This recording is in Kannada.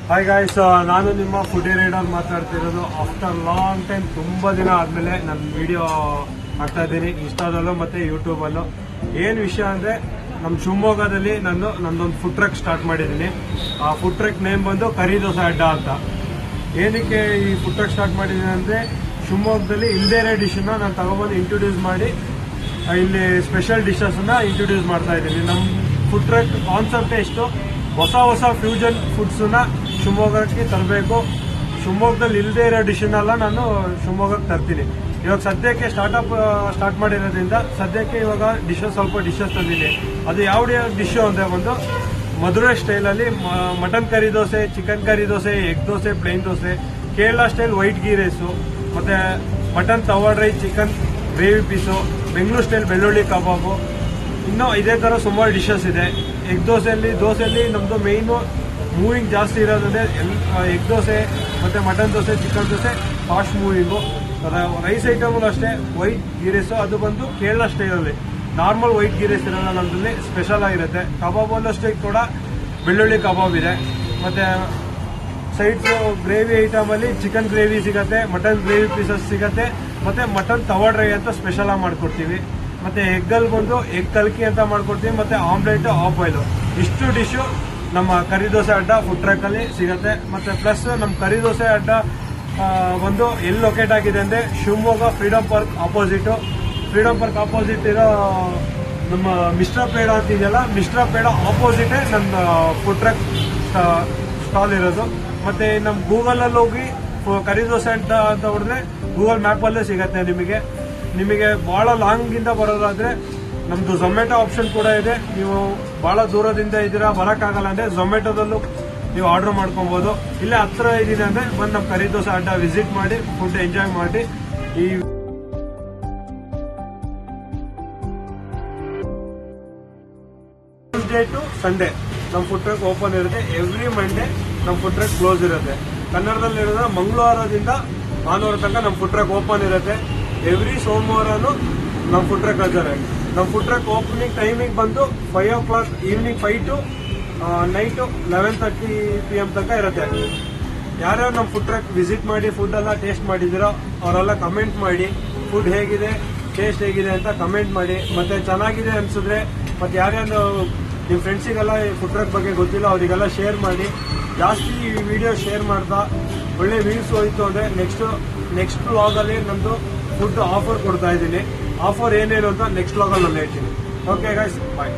ಹಾಯ್ ಗಾಯ್ಸ್, ನಾನು ನಿಮ್ಮ ಫುಡಿ ರೈಡರ್ ಮಾತಾಡ್ತಿರೋದು. ಆಫ್ಟರ್ ಲಾಂಗ್ ಟೈಮ್ ತುಂಬ ದಿನ ಆದಮೇಲೆ ನಾನು ವಿಡಿಯೋ ಹಾಕ್ತಾ ಇದ್ದೀನಿ ಇನ್ಸ್ಟಾದಲ್ಲೂ ಮತ್ತು ಯೂಟ್ಯೂಬಲ್ಲೂ. ಏನು ವಿಷಯ ಅಂದರೆ, ನಮ್ಮ ಶಿವಮೊಗ್ಗದಲ್ಲಿ ನಂದೊಂದು ಫುಡ್ ಟ್ರಕ್ ಸ್ಟಾರ್ಟ್ ಮಾಡಿದ್ದೀನಿ. ಆ ಫುಡ್ ಟ್ರಕ್ ನೇಮ್ ಬಂದು ಕರಿ ದೋಸೆ ಅಡ್ಡ ಅಂತ. ಏನಕ್ಕೆ ಈ ಫುಡ್ ಟ್ರಕ್ ಸ್ಟಾರ್ಟ್ ಮಾಡಿದ್ದೀನಿ ಅಂದರೆ, ಶಿವಮೊಗ್ಗದಲ್ಲಿ ಇಲ್ದೇರೆ ಡಿಶನ್ನ ನಾನು ತಗೊಬಂದು ಇಂಟ್ರೊಡ್ಯೂಸ್ ಮಾಡಿ ಇಲ್ಲಿ ಸ್ಪೆಷಲ್ ಡಿಶಸ್ನ ಇಂಟ್ರೊಡ್ಯೂಸ್ ಮಾಡ್ತಾ ಇದ್ದೀನಿ. ನಮ್ಮ ಫುಡ್ ಟ್ರಕ್ ಕಾನ್ಸೆಪ್ಟೇ ಇಷ್ಟು, ಹೊಸ ಹೊಸ ಫ್ಯೂಷನ್ ಫುಡ್ಸನ್ನ ಶಿವಮೊಗ್ಗಕ್ಕೆ ತರಬೇಕು. ಶಿವಮೊಗ್ಗದಲ್ಲಿ ಇಲ್ಲದೆ ಇರೋ ಡಿಶನ್ನೆಲ್ಲ ನಾನು ಶಿವಮೊಗ್ಗಕ್ಕೆ ತರ್ತೀನಿ. ಇವಾಗ ಸದ್ಯಕ್ಕೆ ಸ್ಟಾರ್ಟ್ ಮಾಡಿರೋದ್ರಿಂದ ಸದ್ಯಕ್ಕೆ ಇವಾಗ ಸ್ವಲ್ಪ ಡಿಶಸ್ ತಂದಿದ್ದೀನಿ. ಅದು ಯಾವ ಡಿಶ್ ಅಂದರೆ ಒಂದು ಮಧುರೈ ಸ್ಟೈಲಲ್ಲಿ mutton curry dosa, chicken curry dosa, egg dosa, plain dosa, Kerala style white ghee rice, ಮತ್ತು mutton tawa dry, chicken gravy piece, Bengaluru style ಬೆಳ್ಳುಳ್ಳಿ ಕಬಾಬು, ಇನ್ನೂ ಇದೇ ಥರ ಸುಮಾರು ಡಿಶಸ್ ಇದೆ. ಎಗ್ ದೋಸೆಯಲ್ಲಿ ನಮ್ಮದು ಮೇಯ್ನು ಮೂವಿಂಗ್ ಜಾಸ್ತಿ ಇರೋದಂದರೆ ಎಗ್ ದೋಸೆ ಮತ್ತು mutton dosa, chicken dosa fast moving. Rice ಐಟಮಲ್ಲೂ ಅಷ್ಟೇ ವೈಟ್ ಗೀ ರೈಸು, ಅದು ಬಂದು ಕೇರಳ ಸ್ಟೈಲಲ್ಲಿ. ನಾರ್ಮಲ್ ವೈಟ್ ಗೀ ರೈಸ್ ಇರೋಲ್ಲ, ನಮ್ಮದಲ್ಲಿ ಸ್ಪೆಷಲ್ ಆಗಿರುತ್ತೆ. ಕಬಾಬಲ್ಲೂ ಅಷ್ಟೇ ಕೂಡ ಬೆಳ್ಳುಳ್ಳಿ ಕಬಾಬ್ ಇದೆ. ಮತ್ತು ಸೈಡ್ಸು ಗ್ರೇವಿ ಐಟಮಲ್ಲಿ ಚಿಕನ್ ಗ್ರೇವಿ ಸಿಗುತ್ತೆ, ಮಟನ್ ಗ್ರೇವಿ ಪೀಸಸ್ ಸಿಗುತ್ತೆ, ಮತ್ತು ಮಟನ್ ತವಾ ಡ್ರೈ ಅಂತ ಸ್ಪೆಷಲ್ ಆಗಿ ಮಾಡ್ಕೊಡ್ತೀವಿ. ಮತ್ತು ಎಗ್ಗಲ್ಲಿ ಬಂದು ಎಗ್ ಕಲ್ಕಿ ಅಂತ ಮಾಡ್ಕೊಡ್ತೀವಿ, ಮತ್ತು ಆಮ್ಲೆಟ್, ಆಫ್ ಬಾಯ್ಲು. ಇಷ್ಟು ಡಿಶ್ಶು ನಮ್ಮ ಕರಿ ದೋಸೆ ಅಡ್ಡ ಫುಡ್ ಟ್ರಕ್ಕಲ್ಲಿ ಸಿಗುತ್ತೆ. ಮತ್ತು ಪ್ಲಸ್ ನಮ್ಮ ಕರಿ ದೋಸೆ ಅಡ್ಡ ಒಂದು ಎಲ್ಲಿ ಲೊಕೇಟ್ ಆಗಿದೆ ಅಂದರೆ ಶಿವಮೊಗ್ಗ ಫ್ರೀಡಮ್ ಪಾರ್ಕ್ ಆಪೋಸಿಟ್ ಇರೋ ನಮ್ಮ ಮಿಸ್ಟರ್ ಪೇಡ ಅಂತಿದೆಯಲ್ಲ, ಮಿಸ್ಟರ್ ಪೇಡ ಆಪೋಸಿಟೇ ನನ್ನ ಫುಡ್ ಟ್ರಕ್ ಸ್ಟಾಲ್ ಇರೋದು. ಮತ್ತು ನಮ್ಮ ಗೂಗಲಲ್ಲಿ ಹೋಗಿ ಕರಿ ದೋಸೆ ಅಂತ ಹೊಡೆದ್ರೆ ಗೂಗಲ್ ಮ್ಯಾಪಲ್ಲೇ ಸಿಗುತ್ತೆ ನಿಮಗೆ ಭಾಳ ಲಾಂಗಿಂದ ಬರೋದಾದರೆ ನಮ್ಮದು ಝೊಮ್ಯಾಟೊ ಆಪ್ಷನ್ ಕೂಡ ಇದೆ. ನೀವು ಭಾಳ ದೂರದಿಂದ ಇದ್ದೀರಾ, ಬರೋಕ್ಕಾಗಲ್ಲ ಅಂದರೆ ಝೊಮ್ಯಾಟೊದಲ್ಲೂ ನೀವು ಆರ್ಡರ್ ಮಾಡ್ಕೊಬೋದು. ಇಲ್ಲೇ ಹತ್ರ ಇದ್ದೀನಿ ಅಂದರೆ ಬಂದು ನಮ್ಮ ಕರಿ ದೋಸೆ ಅಡ್ಡ ವಿಸಿಟ್ ಮಾಡಿ ಫುಡ್ ಎಂಜಾಯ್ ಮಾಡಿ. ಈ ಟ್ಯೂಸ್ಡೇ ಟು ಸಂಡೇ ನಮ್ಮ ಫುಡ್ ಟ್ರಕ್ ಓಪನ್ ಇರುತ್ತೆ. ಎವ್ರಿ ಮಂಡೇ ನಮ್ಮ ಫುಡ್ ಟ್ರಕ್ ಕ್ಲೋಸ್ ಇರುತ್ತೆ. ಕನ್ನಡದಲ್ಲಿರೋದ್ರೆ ಮಂಗಳವಾರದಿಂದ ಭಾನುವಾರ ತನಕ ನಮ್ಮ ಫುಡ್ ಟ್ರಕ್ ಓಪನ್ ಇರುತ್ತೆ. ಎವ್ರಿ ಸೋಮವಾರನೂ ನಮ್ಮ ಫುಡ್ ಟ್ರಕ್ ರಜೆ. ನಮ್ಮ ಫುಡ್ ಟ್ರಕ್ ಓಪನಿಂಗ್ ಟೈಮಿಂಗ್ ಬಂದು 5 o'clock evening 5 to night 11:30 PM ತನಕ ಇರುತ್ತೆ. ಯಾರ್ಯಾರು ನಮ್ಮ ಫುಡ್ ಟ್ರಕ್ ವಿಸಿಟ್ ಮಾಡಿ ಫುಡ್ಡೆಲ್ಲ ಟೇಸ್ಟ್ ಮಾಡಿದ್ದೀರೋ ಅವರೆಲ್ಲ ಕಮೆಂಟ್ ಮಾಡಿ, ಫುಡ್ ಹೇಗಿದೆ, ಟೇಸ್ಟ್ ಹೇಗಿದೆ ಅಂತ ಕಮೆಂಟ್ ಮಾಡಿ. ಮತ್ತು ಚೆನ್ನಾಗಿದೆ ಅನಿಸಿದ್ರೆ ಮತ್ತು ಯಾರ್ಯಾರು ನಿಮ್ಮ ಫ್ರೆಂಡ್ಸಿಗೆಲ್ಲ ಫುಡ್ ಟ್ರಕ್ ಬಗ್ಗೆ ಗೊತ್ತಿಲ್ಲ ಅವರಿಗೆಲ್ಲ ಶೇರ್ ಮಾಡಿ. ಜಾಸ್ತಿ ಈ ವಿಡಿಯೋ ಶೇರ್ ಮಾಡ್ತಾ ಒಳ್ಳೆ ವ್ಯೂಸ್ ಹೋಯಿತು ಅಂದರೆ ನೆಕ್ಸ್ಟ್ ವ್ಲಾಗಲ್ಲಿ ನಮ್ಮದು ಫುಡ್ ಆಫರ್ ಕೊಡ್ತಾ ಇದ್ದೀನಿ. ಆಫರ್ ಏನೇನು ಅಂತ ನೆಕ್ಸ್ಟ್ ವ್ಲಾಗಲ್ಲಿ ನಾನು ಹೇಳ್ತೀನಿ. ಓಕೆ ಗೈಸ್, ಬಾಯ್.